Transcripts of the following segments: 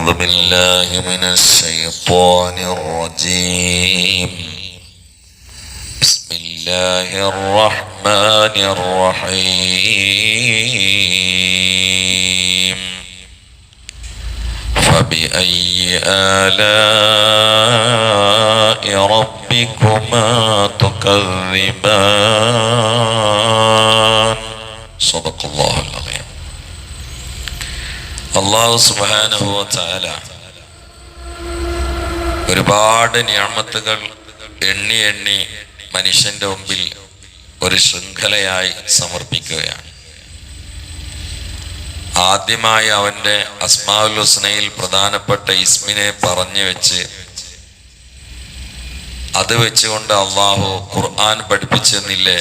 أعوذ بالله من الشيطان الرجيم. بسم الله الرحمن الرحيم. فبأي آلاء ربكما تكذبان. صدق الله العظيم. അല്ലാഹു സുബ്ഹാനഹു വ തആല ഒരുപാട് നിഅമത്തുകൾ എണ്ണി എണ്ണി മനുഷ്യന്റെ മുമ്പിൽ ഒരു ശൃംഖലയായി സമർപ്പിക്കുകയാണ്. ആദ്യമായി അവന്റെ അസ്മാഉൽ ഹുസ്നയിൽ പ്രധാനപ്പെട്ട ഇസ്മിനെ പറഞ്ഞു വെച്ച് അത് വെച്ചുകൊണ്ട് അള്ളാഹു ഖുർആൻ പഠിപ്പിച്ചെന്നില്ലേ,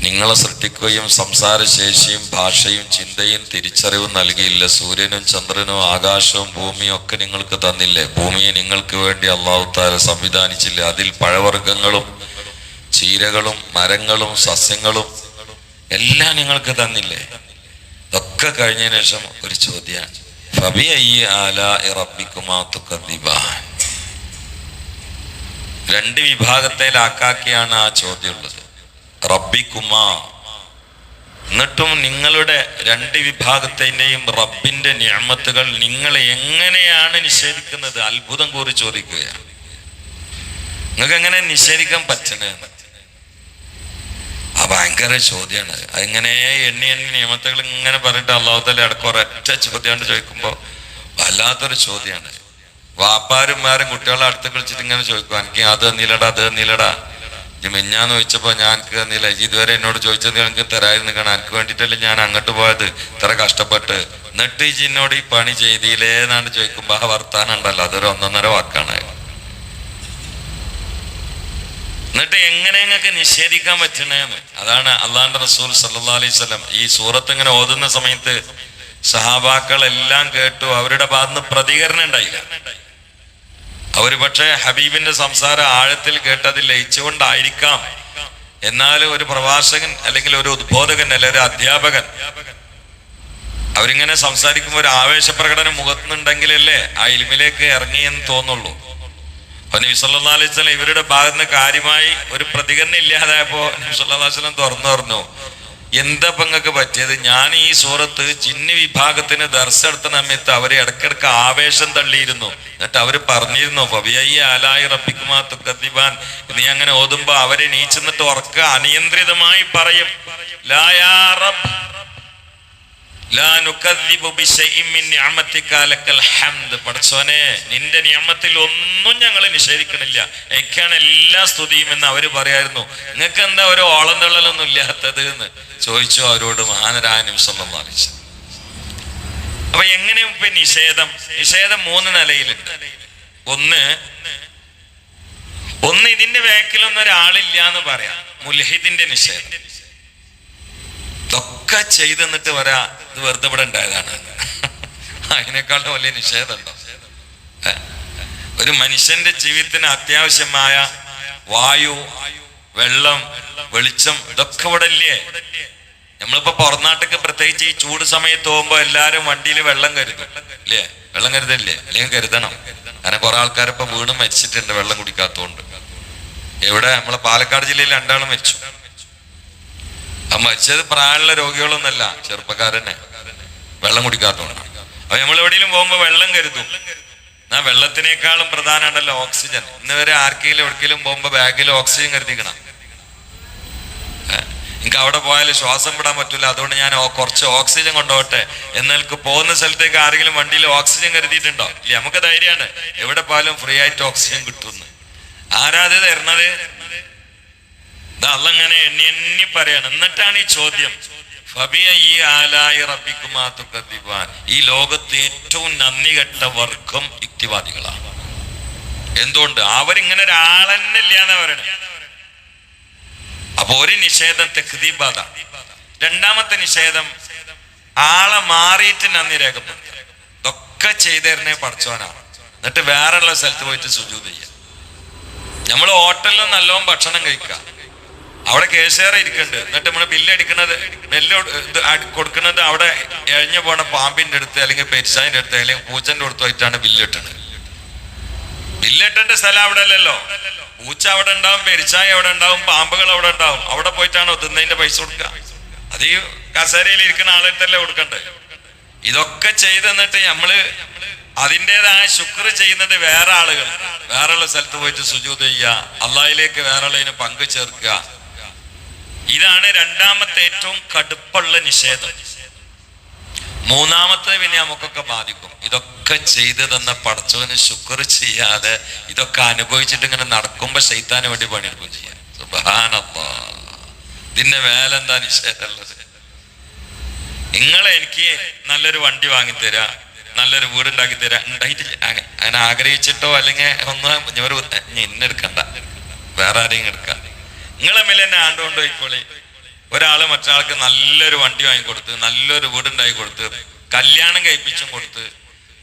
നിങ്ങളെ സൃഷ്ടിക്കുകയും സംസാരശേഷിയും ഭാഷയും ചിന്തയും തിരിച്ചറിവും നൽകിയില്ല, സൂര്യനും ചന്ദ്രനും ആകാശവും ഭൂമിയും ഒക്കെ നിങ്ങൾക്ക് തന്നില്ലേ, ഭൂമിയെ നിങ്ങൾക്ക് വേണ്ടി അള്ളാഹു തആല സംവിധാനിച്ചില്ലേ, അതിൽ പഴവർഗ്ഗങ്ങളും ചീരകളും മരങ്ങളും സസ്യങ്ങളും എല്ലാം നിങ്ങൾക്ക് തന്നില്ലേ. ഇതൊക്കെ കഴിഞ്ഞതിന് ശേഷം ഒരു ചോദ്യമാണ്, ഫബിഅയ്യി ആലാഇ റബ്ബിക്കുമാ തുകദ്ദിബാൻ. രണ്ട് വിഭാഗത്തിലാക്കിയാണ് ആ ചോദ്യം ഉള്ളത്. റബ്ബിക്കുമാ, എന്നിട്ടും നിങ്ങളുടെ രണ്ട് വിഭാഗത്തിന്റെയും റബ്ബിന്റെ നിഅമത്തുകൾ നിങ്ങൾ എങ്ങനെയാണ് നിഷേധിക്കുന്നത്? അത്ഭുതം കൂറി ചോദിക്കുകയാണ്. നിങ്ങൾക്ക് എങ്ങനെ നിഷേധിക്കാൻ പറ്റണേന്ന്? ആ ഭയങ്കര ചോദ്യമാണ്. അതിങ്ങനെ എണ്ണി എണ്ണി നിയമത്തുകൾ ഇങ്ങനെ പറഞ്ഞിട്ട് അല്ലാഹു തആല ഇടയ്ക്ക് ഒരൊറ്റ ചോദ്യമാണ് ചോദിക്കുമ്പോൾ വല്ലാത്തൊരു ചോദ്യമാണ്. വാപ്പാരുമാരും കുട്ടികളെ അടുത്ത് കളിച്ചിട്ട് ഇങ്ങനെ ചോദിക്കും, എനിക്ക് അത് തന്നില്ലടാ അത് തന്നില്ലടാ, മിഞ്ഞാന്ന് ചോദിച്ചപ്പോ ഞാൻ തന്നില്ല, ഇതുവരെ എന്നോട് ചോദിച്ചത് എനിക്ക് തരായിരുന്നു, കാരണം എനിക്ക് വേണ്ടിയിട്ടല്ലേ ഞാൻ അങ്ങോട്ട് പോയത്, ഇത്ര കഷ്ടപ്പെട്ട്, എന്നിട്ട് ഈ എന്നോട് ഈ പണി ചെയ്തില്ലേ എന്നാണ് ചോദിക്കുമ്പോ ആ വർത്താനം ഉണ്ടല്ലോ, അതൊരു ഒന്നൊന്നര വാക്കാണ്. എന്നിട്ട് എങ്ങനെ നിങ്ങൾക്ക് നിഷേധിക്കാൻ പറ്റണേന്ന്? അതാണ് അള്ളാഹുവിന്റെ റസൂൽ സല്ലല്ലാഹു അലൈഹി വസല്ലം ഈ സൂറത്ത് ഇങ്ങനെ ഓതുന്ന സമയത്ത് സഹാബാക്കൾ എല്ലാം കേട്ടു, അവരുടെ ഭാഗത്തുനിന്ന് പ്രതികരണം ഉണ്ടായില്ല. അവര് പക്ഷേ ഹബീബിന്റെ സംസാരം ആഴത്തിൽ കേട്ടതിൽ ലയിച്ചുകൊണ്ടായിരിക്കാം. എന്നാലും ഒരു പ്രഭാഷകൻ അല്ലെങ്കിൽ ഒരു ഉദ്ബോധകൻ അല്ലെങ്കിൽ ഒരു അധ്യാപകൻ അവരിങ്ങനെ സംസാരിക്കുമ്പോൾ ഒരു ആവേശപ്രകടനം മുഖത്തുനിന്നുണ്ടെങ്കിലല്ലേ ആ ഇൽമിലേക്ക് ഇറങ്ങിയെന്ന് തോന്നുള്ളൂ. അപ്പൊ നബി സല്ലല്ലാഹു അലൈഹി വസല്ലം ഇവരുടെ ഭാഗത്ത് കാര്യമായി ഒരു പ്രതികരണം ഇല്ലാതായപ്പോ നബി സല്ലല്ലാഹു അലൈഹി വസല്ലം തുറന്നു, എന്താ നിങ്ങൾക്ക് പറ്റിയത്? ഞാൻ ഈ സൂറത്ത് ജിന്ന് വിഭാഗത്തിന് ദർശെടുത്ത സമയത്ത് അവരെ ഇടയ്ക്കിടയ്ക്ക് ആവേശം തള്ളിയിരുന്നു, എന്നിട്ട് അവര് പറഞ്ഞിരുന്നു ഫബിഅയ്യി ആലാഇ റബ്ബിക്കുമാ തുകദ്ദിബാൻ. നീ അങ്ങനെ ഓതുമ്പോ അവരെ നീച്ചെന്നിട്ട് ഉറക്ക അനിയന്ത്രിതമായി പറയും, ലാ യാ റബ്ബ് ലാ നുകദ്ദിബു ബിശൈഇൻ മിൻ നിഅമതിക ലക്കൽ ഹംദ്. പടച്ചോനെ, നിന്റെ നിഅമത്തിൽ ഒന്നും ഞങ്ങൾ നിഷേധിക്കണില്ല, എനിക്കാണ് എല്ലാ സ്തുതിയും എന്ന് അവര് പറയായിരുന്നു. നിങ്ങൾക്ക് എന്താ ഒരു ഓളം തള്ളലൊന്നും ഇല്ലാത്തത് എന്ന് ചോദിച്ചു അവരോട് മഹാനരായ നബി സല്ലല്ലാഹു അലൈഹി വസല്ലം. അപ്പൊ എങ്ങനെ ഇപ്പൊ നിഷേധം മൂന്ന് നിലയിലുണ്ട്. ഒന്ന് ഇതിന്റെ ബാക്കിലൊന്നും ഒരാളില്ല എന്ന് പറയാം, മുൽഹിദിന്റെ നിഷേധം. ഇതൊക്കെ ചെയ്തെന്നിട്ട് വരാ ഇത് വെറുതെ ഇവിടെ ഉണ്ടായതാണ്, അതിനേക്കാളും വലിയ നിഷേധം ഉണ്ടോ? ഒരു മനുഷ്യന്റെ ജീവിതത്തിന് അത്യാവശ്യമായ വായു, വെള്ളം, വെളിച്ചം ഇതൊക്കെ ഇവിടെ ഇല്ലേ? നമ്മളിപ്പോ പുറനാട്ടൊക്കെ പ്രത്യേകിച്ച് ഈ ചൂട് സമയത്ത് പോകുമ്പോ എല്ലാരും വണ്ടിയിൽ വെള്ളം കരുതും ഇല്ലേ? വെള്ളം കരുതല്ലേ? അല്ലെങ്കിൽ കരുതണം. കാരണം കുറെ ആൾക്കാരിപ്പോ വീണ്ടും മരിച്ചിട്ടുണ്ട് വെള്ളം കുടിക്കാത്തതുകൊണ്ട്. എവിടെ? നമ്മളെ പാലക്കാട് ജില്ലയിൽ 2 ആളും മരിച്ചു. ആ മരിച്ചത് പ്രായമുള്ള രോഗികളൊന്നല്ല, ചെറുപ്പക്കാരനെ, വെള്ളം കുടിക്കാത്തതുകൊണ്ട്. അപ്പൊ നമ്മൾ എവിടെയെങ്കിലും പോകുമ്പോ വെള്ളം കരുതും. എന്നാ വെള്ളത്തിനേക്കാളും പ്രധാനമാണല്ലോ ഓക്സിജൻ. ഇന്ന് വരെ ആർക്കെങ്കിലും എവിടേക്കെങ്കിലും പോകുമ്പോ ബാഗിൽ ഓക്സിജൻ കരുതിക്കണം. എനിക്ക് അവിടെ പോയാലും ശ്വാസം വിടാൻ പറ്റില്ല, അതുകൊണ്ട് ഞാൻ കുറച്ച് ഓക്സിജൻ കൊണ്ടുപോകട്ടെ എന്നൽക്ക് പോകുന്ന സ്ഥലത്തേക്ക് ആരെങ്കിലും വണ്ടിയിൽ ഓക്സിജൻ കരുതിയിട്ടുണ്ടോ? ഇല്ല. നമുക്ക് ധൈര്യമാണ്, എവിടെ പോയാലും ഫ്രീ ആയിട്ട് ഓക്സിജൻ കിട്ടുന്നു. ആരാത് തരണത്? അള്ളങ്ങനെ എണ്ണി എണ്ണി പറയാണ്. എന്നിട്ടാണ് ഈ ചോദ്യം, ഫബിഅയ്യി ആലാഇ റബ്ബിക്കുമാ തുകദ്ദിബാൻ. ഈ ലോകത്ത് ഏറ്റവും നന്ദി കെട്ട വർഗം യുക്തിവാദികളാണ്. എന്തുകൊണ്ട്? അവരിങ്ങനെ ഒരാളെന്നെ ഇല്ലാന്ന് പറയണേ. അപ്പൊ ഒരു നിഷേധം തക്ദീബാണ്. രണ്ടാമത്തെ നിഷേധം ആളെ മാറിയിട്ട് നന്ദി രേഖപ്പെടുത്തുക. ഇതൊക്കെ ചെയ്തേരണേ പഠിച്ചവനാണ്, എന്നിട്ട് വേറെയുള്ള സ്ഥലത്ത് പോയിട്ട് സുജൂദ് ചെയ്യുക. നമ്മൾ ഹോട്ടലിലും നല്ലോണം ഭക്ഷണം കഴിക്കുക, അവിടെ കേസേറെ ഇരിക്കുന്നുണ്ട്. എന്നിട്ട് നമ്മൾ ബില്ലടിക്കുന്നത് കൊടുക്കുന്നത് അവിടെ എഴഞ്ഞു പോണ പാമ്പിന്റെ അടുത്ത് അല്ലെങ്കിൽ പെരിച്ചായിന്റെ അടുത്ത് അല്ലെങ്കിൽ പൂച്ചന്റെ അടുത്തായിട്ടാണ് ബില്ലിട്ടത്. ബില്ലിട്ടേണ്ട സ്ഥലം അവിടെ അല്ലല്ലോ. പൂച്ച അവിടെ ഉണ്ടാവും, പെരിച്ചായ അവിടെ ഉണ്ടാവും, പാമ്പുകൾ അവിടെ ഉണ്ടാവും. അവിടെ പോയിട്ടാണ് ഒതുന്നതിന്റെ പൈസ കൊടുക്കുക. അത് ഈ കസേരയിൽ ഇരിക്കുന്ന ആളെടുത്തല്ലേ കൊടുക്കണ്ടേ? ഇതൊക്കെ ചെയ്തെന്നിട്ട് നമ്മള് അതിൻ്റെതായ ശുക്ർ ചെയ്യുന്നത് വേറെ ആളുകൾ വേറെയുള്ള സ്ഥലത്ത് പോയിട്ട് സുജൂദ് ചെയ്യുക, അള്ളാഹിലേക്ക് വേറെ ഉള്ളതിന് പങ്കു ചേർക്കുക. ഇതാണ് രണ്ടാമത്തെ ഏറ്റവും കടുപ്പുള്ള നിഷേധം. മൂന്നാമത്തെ പിന്നെ നമുക്കൊക്കെ ബാധിക്കും. ഇതൊക്കെ ചെയ്തു തന്ന പടച്ചവന് ശുക്ർ ചെയ്യാതെ ഇതൊക്കെ അനുഭവിച്ചിട്ട് ഇങ്ങനെ നടക്കുമ്പോ ശൈത്താന് വേണ്ടി പണിയെടുക്കും ചെയ്യാൻ. സുബ്ഹാനല്ലാഹ്. ഇതിന്റെ മേലെന്താ നിഷേധമുള്ളത്? നിങ്ങളെ എനിക്ക് നല്ലൊരു വണ്ടി വാങ്ങിത്തരാ, നല്ലൊരു വീടുണ്ടാക്കി തരാ, ഉണ്ടായിട്ട് അങ്ങനെ ആഗ്രഹിച്ചിട്ടോ അല്ലെങ്കിൽ ഒന്ന് ഇന്നെടുക്കണ്ട, വേറെ ആരെയും എടുക്കാം. നിങ്ങളെ മേലെ എന്നെ ആണ്ടുകൊണ്ട് പോയിക്കോളി. ഒരാള് മറ്റൊരാൾക്ക് നല്ലൊരു വണ്ടി വാങ്ങിക്കൊടുത്ത്, നല്ലൊരു വീടുണ്ടാക്കി കൊടുത്ത്, കല്യാണം കഴിപ്പിച്ചും കൊടുത്ത്,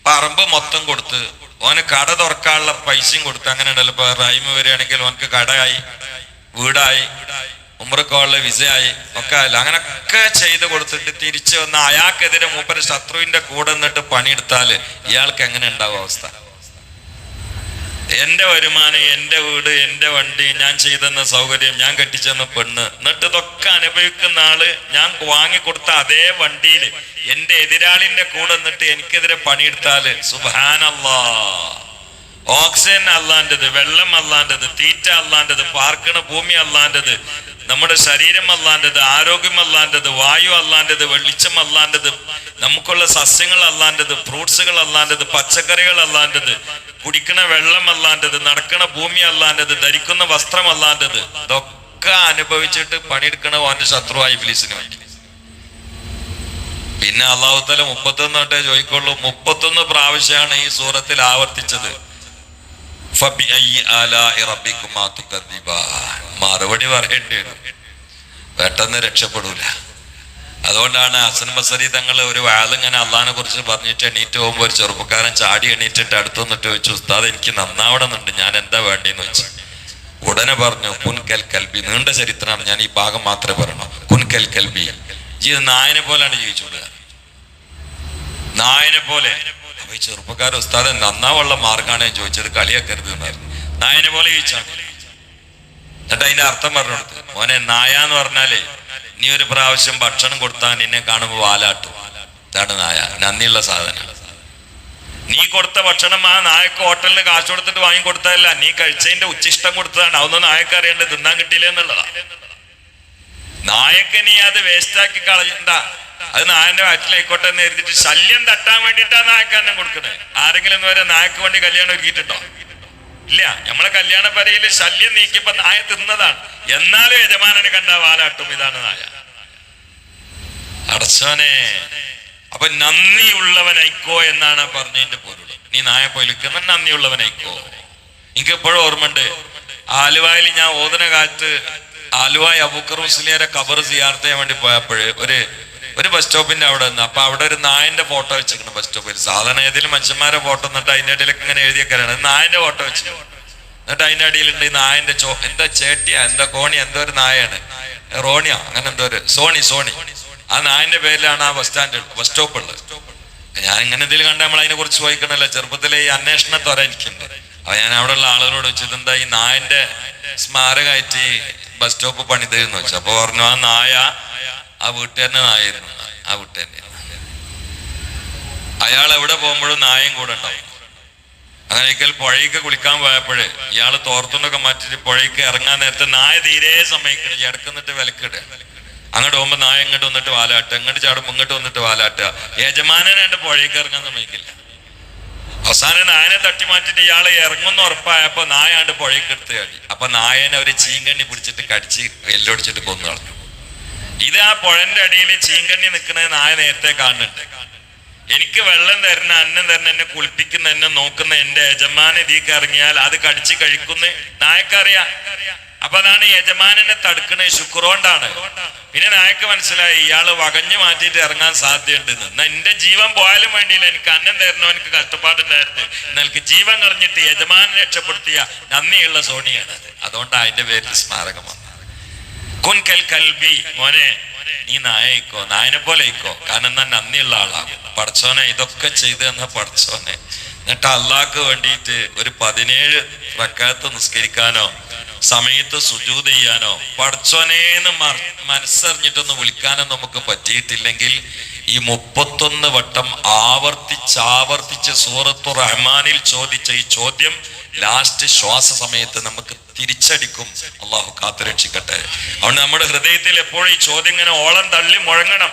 പറമ്പ് മൊത്തം കൊടുത്ത്, ഓന് കട തുറക്കാനുള്ള പൈസയും കൊടുത്ത്, അങ്ങനെ ഉണ്ടല്ലോ. ഇപ്പൊ റൈമ വരികയാണെങ്കിൽ ഓനക്ക് കടയായി, വീടായി, ഉമ്രക്കോളിലെ വിസയായി ഒക്കെ ആയല്ലോ. അങ്ങനൊക്കെ ചെയ്ത് കൊടുത്തിട്ട് തിരിച്ചു വന്ന അയാൾക്കെതിരെ മൂപ്പര് ശത്രുവിന്റെ കൂടെ നിന്നിട്ട് പണിയെടുത്താല് ഇയാൾക്ക് എങ്ങനെ ഉണ്ടാവും അവസ്ഥ? എന്റെ വരുമാനം, എന്റെ വീട്, എന്റെ വണ്ടി, ഞാൻ ചെയ്തെന്ന സൗകര്യം, ഞാൻ കെട്ടിച്ചെന്ന പെണ്ണ്, എന്നിട്ട് ഇതൊക്കെ അനുഭവിക്കുന്ന ആള് ഞാൻ വാങ്ങിക്കൊടുത്ത അതേ വണ്ടിയിൽ എന്റെ എതിരാളിന്റെ കൂടെ നിന്നിട്ട് എനിക്കെതിരെ പണിയെടുത്താല് സുബ്ഹാനല്ലാഹ്. ഓക്സിജൻ അല്ലാണ്ടത്, വെള്ളം അല്ലാണ്ടത്, തീറ്റ അല്ലാണ്ടത്, പാർക്കണ ഭൂമി അല്ലാണ്ടത്, നമ്മുടെ ശരീരം അല്ലാണ്ടത്, ആരോഗ്യം അല്ലാണ്ടത്, വായു അല്ലാണ്ടത്, വെളിച്ചം അല്ലാണ്ടത്, നമുക്കുള്ള സസ്യങ്ങൾ അല്ലാണ്ടത്, ഫ്രൂട്ട്സുകൾ അല്ലാണ്ടത്, പച്ചക്കറികൾ അല്ലാണ്ടത്, കുടിക്കണ വെള്ളം അല്ലാണ്ടത്, നടക്കണ ഭൂമി അല്ലാണ്ടത്, ധരിക്കുന്ന വസ്ത്രം അല്ലാണ്ടത്, ഇതൊക്കെ അനുഭവിച്ചിട്ട് പണിയെടുക്കണ ഓന്റെ ശത്രുവായി ഇബ്ലീസിന് വേണ്ടി. പിന്നെ അല്ലാഹു തആല 31 തൊട്ടേ ചോദിക്കുള്ളൂ. 31 പ്രാവശ്യമാണ് ഈ സൂറത്തിൽ ആവർത്തിച്ചത്. മറുപടി പറയേണ്ടി വരും, പെട്ടെന്ന് രക്ഷപ്പെടൂല. അതുകൊണ്ടാണ് ഹസൻ ബസരി തങ്ങൾ ഒരു വാളിങ്ങനെ അള്ളാഹിനെ കുറിച്ച് പറഞ്ഞിട്ട് എണീറ്റ് പോകുമ്പോൾ ഒരു ചെറുപ്പക്കാരൻ ചാടി എണീറ്റിട്ട് അടുത്ത് വന്നിട്ട് ചോദിച്ചു, ഉസ്താദ് എനിക്ക് നന്നാവണമെന്നുണ്ട്, ഞാൻ എന്താ വേണ്ടിയെന്ന് വെച്ചു. ഉടനെ പറഞ്ഞു, കുൻ കൽ കൽബി. നീണ്ട ചരിത്രമാണ്, ഞാൻ ഈ ഭാഗം മാത്രമേ പറയണു. കുൻ കൽ കൽബി. നായനെ പോലെയാണ് ജീവിച്ചുകൊടുക്കുക, നായനെ പോലെ. അപ്പൊ ഈ ചെറുപ്പക്കാരൻ ഉസ്താദ് നന്നാവുള്ള മാർഗമാണ് ഞാൻ ചോദിച്ചത്, കളിയാക്കരുത് എന്നായിരുന്നു. നായനെ പോലെ ജീവിച്ചാണ്. എന്നിട്ട് അതിന്റെ അർത്ഥം പറഞ്ഞു കൊടുത്ത്, മോനെ നായ എന്ന് പറഞ്ഞാലേ നീ ഒരു പ്രാവശ്യം ഭക്ഷണം കൊടുത്താൽ നിന്നെ കാണുമ്പോൾ വാലാട്ടും. ഇതാണ് നായ, നന്ദിയുള്ള സാധനം. നീ കൊടുത്ത ഭക്ഷണം ആ നായക്ക് ഹോട്ടലിന് കാശ് കൊടുത്തിട്ട് വാങ്ങി കൊടുത്തതല്ല, നീ കഴിച്ചതിന്റെ ഉച്ചിഷ്ടം കൊടുത്തതാണ്. അതൊന്നും നായക്ക് അറിയേണ്ടത് തിന്നാൻ കിട്ടിയില്ല എന്നുള്ളതാ. നായക്ക് നീ അത് വേസ്റ്റാക്കി കളയണ്ട, അത് നായന്റെ വയറ്റിലായിക്കോട്ടെ എന്ന് എഴുതിട്ട് ശല്യം തട്ടാൻ വേണ്ടിയിട്ടാ നായക്കാരനെ കൊടുക്കണേ. ആരെങ്കിലും ഇന്ന് വരെ നായക്ക് വേണ്ടി കല്യാണം ഒരുക്കിയിട്ടുണ്ടോ? ഇല്ല. നമ്മളെ കല്യാണ പരയില് ശല്യം നീക്കിയപ്പോ നായ തിന്നതാണ്. എന്നാലും യജമാനനെ കണ്ട വാലാട്ടും. ഇതാണ് നായ. അടച്ചോനെ. അപ്പൊ നന്ദിയുള്ളവനായിക്കോ എന്നാണ് പറഞ്ഞതിന്റെ പൊരുൾ. നീ നായ പൊലിക്കുന്ന നന്ദിയുള്ളവനായിക്കോ. എനിക്ക് എപ്പോഴും ഓർമ്മയുണ്ട്, ആലുവായിൽ ഞാൻ ഓതന കാലത്ത് ആലുവായി അബൂക്കർ മുസ്ലിയാരെ ഖബർ സിയാർത്ത് ചെയ്യാൻ വേണ്ടി പോയപ്പോഴ് ഒരു ബസ് സ്റ്റോപ്പിന്റെ അവിടെ നിന്ന്, അപ്പൊ അവിടെ ഒരു നായന്റെ ഫോട്ടോ വെച്ചിരിക്കണം ബസ് സ്റ്റോപ്പിൽ. സാധാരണ ഏതെങ്കിലും മനുഷ്യന്മാരെ ഫോട്ടോ എന്നിട്ട് അതിന്റെ ഇടയിലൊക്കെ ഇങ്ങനെ എഴുതിയൊക്കെയാണ് നായന്റെ ഫോട്ടോ വെച്ചു. എന്നിട്ട് അതിന്റെ അടിയിലുണ്ട് ഈ നായന്റെ എന്താ ചേട്ടിയാ, എന്താ കോണിയാ, എന്തോ ഒരു നായാണ്, റോണിയാ, അങ്ങനെ എന്തോ ഒരു സോണി. ആ നായന്റെ പേരിലാണ് ആ ബസ് സ്റ്റോപ്പ് ഉള്ളത്. ഞാൻ ഇങ്ങനെ എന്തെങ്കിലും കണ്ടാൽ നമ്മൾ അതിനെ കുറിച്ച് ചോദിക്കണല്ലോ. ചെറുപ്പത്തിലെ ഈ അന്വേഷണത്തോടെ എനിക്കുണ്ട്. അപ്പൊ ഞാൻ അവിടെ ഉള്ള ആളുകളോട് വെച്ചിട്ട് എന്താ ഈ നായന്റെ സ്മാരകമായിട്ട് ബസ് സ്റ്റോപ്പ് പണിതെന്ന് വെച്ചു. അപ്പൊ പറഞ്ഞു, ആ നായ ആ വീട്ടുകാരന്റെ നായായിരുന്നു. ആ വീട്ടുകാരൻ്റെ അയാൾ എവിടെ പോകുമ്പോഴും നായയും കൂടെ ഉണ്ടാവും. അങ്ങനെ ഒരിക്കൽ പുഴയ്ക്ക് കുളിക്കാൻ പോയപ്പോഴ് ഇയാള് തോർത്തുണ്ടൊക്കെ മാറ്റിട്ട് പുഴയ്ക്ക് ഇറങ്ങാൻ നേരത്തെ നായ തീരെ സമ്മതിക്കണം. ഇടക്കുന്നിട്ട് വിലക്കിടുക. അങ്ങോട്ട് പോകുമ്പോ നായ ഇങ്ങോട്ട് വന്നിട്ട് വാലാട്ടുക, ഇങ്ങോട്ട് ചാടുമ്പോ ഇങ്ങോട്ട് വന്നിട്ട് വാലാട്ടുക. യജമാനായിട്ട് പുഴയ്ക്ക് ഇറങ്ങാൻ സമ്മതിക്കില്ല. അവസാനം നായനെ തട്ടി മാറ്റിട്ട് ഇയാള് ഇറങ്ങുന്ന ഉറപ്പായപ്പോ നായാണ്ട് പുഴയ്ക്ക് എടുത്ത് കാട്ടി. അപ്പൊ നായനെ ഒരു ചീങ്കണ്ണി പിടിച്ചിട്ട് കടിച്ച് എല്ലൊടിച്ചിട്ട് കൊന്നു കളഞ്ഞു. ഇത് ആ പുഴന്റെ അടിയിൽ ചീങ്കണ്ണി നിൽക്കുന്നത് നായ നേരത്തെ കാണുന്നുണ്ട്. എനിക്ക് വെള്ളം തരുന്ന, അന്നം തരുന്ന, എന്നെ കുളിപ്പിക്കുന്ന, എന്നെ നോക്കുന്ന എന്റെ യജമാനെ ഇതിക്ക് ഇറങ്ങിയാൽ അത് കടിച്ച് കഴിക്കുന്ന നായക്കറിയാം. അപ്പൊ അതാണ് യജമാനെ തടുക്കണേ ശുക്രോണ്ടാണ്. പിന്നെ നായക്ക് മനസ്സിലായി ഇയാള് വകഞ്ഞു മാറ്റിയിട്ട് ഇറങ്ങാൻ സാധ്യതയുണ്ടെന്ന്. എന്നാ എന്റെ ജീവൻ പോയാലും വേണ്ടിയില്ല, എനിക്ക് അന്നം തരണോ, എനിക്ക് കഷ്ടപ്പാടുണ്ടായിരുന്നു, എനിക്ക് ജീവൻ കളഞ്ഞിട്ട് യജമാനെ രക്ഷപ്പെടുത്തിയ നന്ദിയുള്ള സോണിയാണത്. അതുകൊണ്ടാണ് അതിന്റെ പേരിൽ സ്മാരകം വന്നത്. കുൻ കൽ കൽബി, മോനെ നീ നായയിക്കോ, നായനെ പോലെ ഇക്കോ, കാരണം ഞാൻ നന്ദിയുള്ള ആളാകും. പടച്ചോനെ ഇതൊക്കെ ചെയ്തു തന്ന പടച്ചോനെ. എന്നിട്ട് അള്ളാഹ്ക്ക് വേണ്ടിയിട്ട് ഒരു 17 റക്അത്ത് നിസ്കരിക്കാനോ സമയത്ത് സുജൂദ് ചെയ്യാനോ പടച്ചോനേന്ന് മനസ്സറിഞ്ഞിട്ടൊന്ന് വിളിക്കാനോ നമുക്ക് പറ്റിയിട്ടില്ലെങ്കിൽ ഈ 31 വട്ടം ആവർത്തിച്ച് സൂറത്തു റഹ്മാനിൽ ചോദിച്ച ഈ ചോദ്യം ലാസ്റ്റ് ശ്വാസ സമയത്ത് നമുക്ക് തിരിച്ചടിക്കും. അള്ളാഹു കാത്തുരക്ഷിക്കട്ടെ. അതുകൊണ്ട് നമ്മുടെ ഹൃദയത്തിൽ എപ്പോഴും ഈ ചോദ്യം ഇങ്ങനെ ഓളം തള്ളി മുഴങ്ങണം.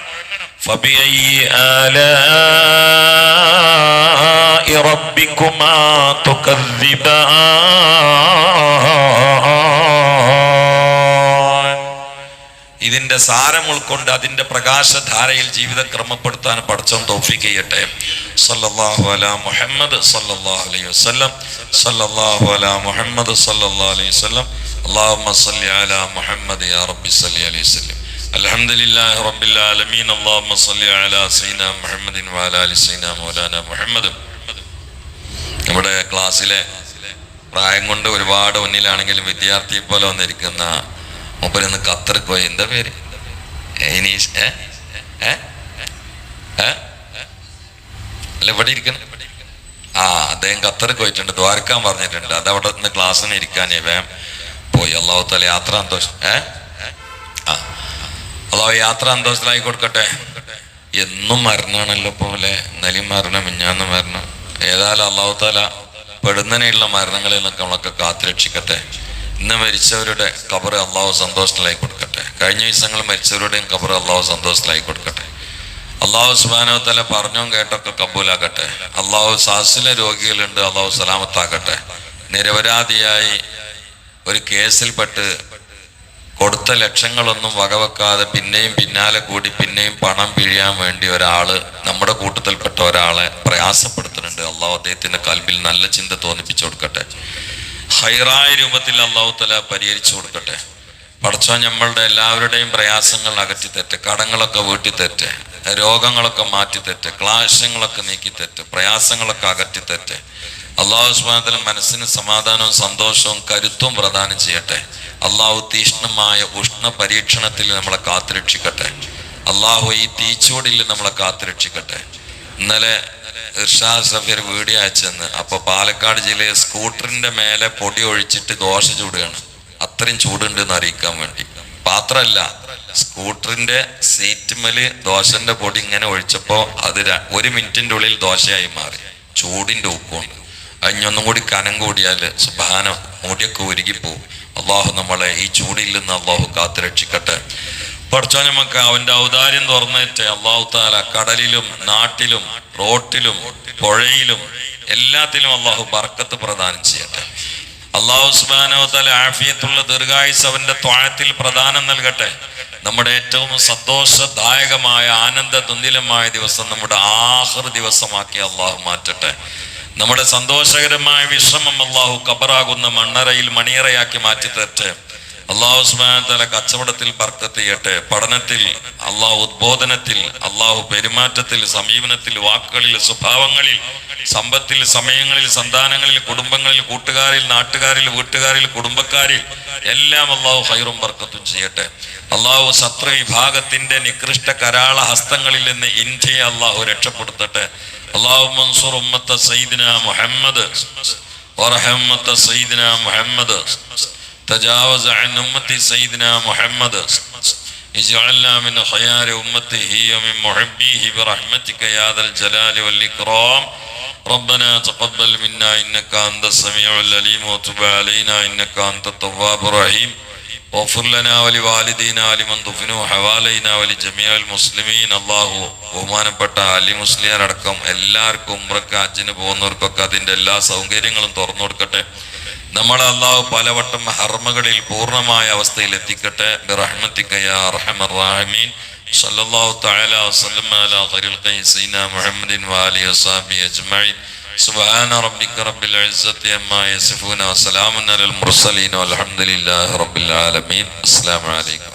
ഫബിഅയ്യി ആലാഇ റബ്ബികുമാ തുകദ്ദിബാൻ. ഇതിന്റെ സാരം ഉൾക്കൊണ്ട് അതിന്റെ പ്രകാശധാരയിൽ ജീവിതം ക്രമപ്പെടുത്താൻ പടച്ചോൻ തൗഫീഖ് ചെയ്യട്ടെ. സല്ലല്ലാഹു അലാ മുഹമ്മദ് സല്ലല്ലാഹു അലൈഹി വസല്ലം. സല്ലല്ലാഹു അലാ മുഹമ്മദ് സല്ലല്ലാഹു അലൈഹി വസല്ലം. അല്ലാഹുമ്മ സല്ലി അലാ മുഹമ്മദ് യാ റബ്ബി സല്ലി അലൈഹി വസല്ലം. അൽഹംദുലില്ലാഹി റബ്ബിൽ ആലമീൻ. അല്ലാഹുമ്മ സല്ലി അലാ സയ്യിദിനാ മുഹമ്മദിൻ വഅലാ ആലി സയ്യിദിനാ മൗലാനാ മുഹമ്മദ്. നമ്മുടെ ക്ലാസ്സിലെ പ്രായം കൊണ്ട് ഒരുപാട് മുന്നിലാണെങ്കിലും വിദ്യാർത്ഥിയെ പോലെ വന്നിരിക്കുന്ന മൂപ്പരിന്ന് ഖത്തർക്ക് പോയി. എന്താ പേര്? ഇനീഷ് അല്ല ഇവിടെ ഇരിക്കണം. അദ്ദേഹം ഖത്തർക്ക് പോയിട്ടുണ്ട്, ദ്വാരക്കാൻ പറഞ്ഞിട്ടുണ്ട്. അത് അവിടെ നിന്ന് ക്ലാസ്സിന് ഇരിക്കാനേ വേം പോയി. അള്ളാഹു തആല യാത്ര സന്തോഷം അള്ളാഹു യാത്ര സന്തോഷത്തിലായി കൊടുക്കട്ടെ. എന്നും മരണാണല്ലോ പോലെ, ഇന്നലെയും മരണം, മിഞ്ഞാന്നും മരണം. ഏതായാലും അള്ളാഹു തആല പെടുന്നതിനുള്ള മരണങ്ങളിൽ നിന്നൊക്കെ നമ്മളൊക്കെ കാത്തുരക്ഷിക്കട്ടെ. ഇന്ന് മരിച്ചവരുടെ ഖബർ അള്ളാഹു സന്തോഷത്തിലായി കൊടുക്കട്ടെ. കഴിഞ്ഞ ദിവസങ്ങൾ മരിച്ചവരുടെയും ഖബർ അള്ളാഹു സന്തോഷത്തിലായി കൊടുക്കട്ടെ. അള്ളാഹു സുബ്ഹാനഹു വ തആല പറഞ്ഞോ കേട്ടൊക്കെ കബൂലാക്കട്ടെ. അള്ളാഹു സാസിലെ രോഗികളുണ്ട്, അള്ളാഹു സലാമത്താക്കട്ടെ. നിരപരാധിയായി ഒരു കേസിൽപ്പെട്ട് കൊടുത്ത ലക്ഷങ്ങളൊന്നും വകവെക്കാതെ പിന്നെയും പിന്നാലെ കൂടി പിന്നെയും പണം പിഴിയാൻ വേണ്ടി ഒരാള്, നമ്മുടെ കൂട്ടത്തിൽപ്പെട്ട ഒരാളെ പ്രയാസപ്പെടുത്തുന്നുണ്ട്. അള്ളാഹു അദ്ദേഹത്തിന്റെ കൽബിൽ നല്ല ചിന്ത തോന്നിപ്പിച്ചു കൊടുക്കട്ടെ. ഹൈറായ രൂപത്തിൽ അള്ളാഹു തആല പരിഹരിച്ചു കൊടുക്കട്ടെ. പടച്ചോൻ നമ്മളുടെ എല്ലാവരുടെയും പ്രയാസങ്ങൾ അകറ്റി തെറ്റ്, കടങ്ങളൊക്കെ വീട്ടി തെറ്റ്, രോഗങ്ങളൊക്കെ മാറ്റി തെറ്റ്, ക്ലാശങ്ങളൊക്കെ നീക്കി തെറ്റ്, പ്രയാസങ്ങളൊക്കെ അകറ്റി തെറ്റ്. അള്ളാഹു സുബ്ഹാനഹു വ തആല മനസ്സിന് സമാധാനവും സന്തോഷവും കരുത്തും പ്രദാനം ചെയ്യട്ടെ. അള്ളാഹു തീഷ്ണമായ ഉഷ്ണ പരീക്ഷണത്തിൽ നമ്മളെ കാത്തുരക്ഷിക്കട്ടെ. അള്ളാഹു ഈ തീച്ചൂടിൽ നമ്മളെ കാത്തുരക്ഷിക്കട്ടെ. ഇന്നലെ ഇർഷാദ് സഫീർ വീഡിയോ അയച്ചെന്ന്. അപ്പൊ പാലക്കാട് ജില്ലയിൽ സ്കൂട്ടറിന്റെ മേലെ പൊടി ഒഴിച്ചിട്ട് ദോശ ചൂടുകയാണ്. അത്രയും ചൂടുണ്ട് എന്ന് അറിയിക്കാൻ വേണ്ടി. പാത്രമല്ല, സ്കൂട്ടറിന്റെ സീറ്റുമേല് ദോശന്റെ പൊടി ഇങ്ങനെ ഒഴിച്ചപ്പോ അത് 1 മിനിറ്റിന്റെ ഉള്ളിൽ ദോശയായി മാറി. ചൂടിന്റെ ഉപ്പുണ്ട്. അതിനൊന്നും കൂടി കനം കൂടിയാല് സുബ്ഹാനഹു മുടിയൊക്കെ ഉരുകിപ്പോവും. അള്ളാഹു നമ്മളെ ഈ ചൂടിൽ നിന്ന് അള്ളാഹു കാത്തുരക്ഷിക്കട്ടെ. പഠിച്ചോൻ നമുക്ക് അവന്റെ ഔദാര്യം തുറന്നേറ്റ് അള്ളാഹു തആല കടലിലും നാട്ടിലും റോട്ടിലും പുഴയിലും എല്ലാത്തിലും അള്ളാഹു ബർക്കത്ത് പ്രദാനം ചെയ്യട്ടെ. അള്ളാഹു സുബ്ഹാനഹു വ തആല ആഫിയത്തുള്ള ദീർഘായുസ് അവന്റെ ത്വാഅത്തിൽ പ്രദാനം നൽകട്ടെ. നമ്മുടെ ഏറ്റവും സന്തോഷദായകമായ ആനന്ദ തുന്തിലമായ ദിവസം നമ്മുടെ ആഖിർ ദിവസമാക്കി അള്ളാഹു മാറ്റട്ടെ. നമ്മുടെ സന്തോഷകരമായ വിശ്രമം അള്ളാഹു ഖബറാകുന്ന മണ്ണറയിൽ മണിയറയാക്കി മാറ്റി തരട്ടെ. അള്ളാഹു സുബ്ഹാനഹു വ തആല കച്ചവടത്തിൽ ബർക്കത്ത് ചെയ്യട്ടെ. പഠനത്തിൽ അള്ളാഹു, ഉദ്ബോധനത്തിൽ അള്ളാഹു, പെരുമാറ്റത്തിൽ, സമീപനത്തിൽ, വാക്കുകളിൽ, സ്വഭാവങ്ങളിൽ, സമ്പത്തിൽ, സമയങ്ങളിൽ, സന്താനങ്ങളിൽ, കുടുംബങ്ങളിൽ, കൂട്ടുകാരിൽ, നാട്ടുകാരിൽ, വീട്ടുകാരിൽ, കുടുംബക്കാരിൽ എല്ലാം അള്ളാഹു ഖൈറും ബർക്കത്തും ചെയ്യട്ടെ. അള്ളാഹു ശത്രു വിഭാഗത്തിന്റെ നികൃഷ്ട കരാള ഹസ്തങ്ങളിൽ നിന്ന് ഇന്ത്യയെ അള്ളാഹു രക്ഷപ്പെടുത്തട്ടെ. اللهم انصر أمة سيدنا محمد وارحم أمة سيدنا محمد تجاوز عن أمة سيدنا محمد اجعلنا من خيار أمته ومن محبيه برحمتك يا ذا الجلال والإكرام. ربنا تقبل منا إنك أنت السميع العليم وتب علينا إنك أنت التواب الرحيم. واغفر لنا ولوالدينا ولمن دفنوا حوالينا ولجميع المسلمين. അല്ലാഹു ബഹുമാനപ്പെട്ട അലി മുസ്ലിയാർ അടക്കം എല്ലാവർക്കും ഉംറക്ക് ഹജ്ജിന് പോകുന്നവർക്കൊക്കെ അതിന്റെ എല്ലാ സൗകര്യങ്ങളും തുറന്നു കൊടുക്കട്ടെ. നമ്മളെ അല്ലാഹു പലവട്ടം ഹർമകളിൽ പൂർണ്ണമായ അവസ്ഥയിൽ എത്തിക്കട്ടെ. ബിറഹ്മതിക യാ അർഹമർ റഹീമീൻ. സല്ലല്ലാഹു തആല വസല്ലം അലാ ഖൈറിൽ ഖൈസീന മുഹമ്മദിൻ വഅലിഹി വസഹബി അജ്മഈൻ. سبحان ربك رب العزة عما يصفون وسلام على المرسلين والحمد لله رب العالمين. السلام عليكم.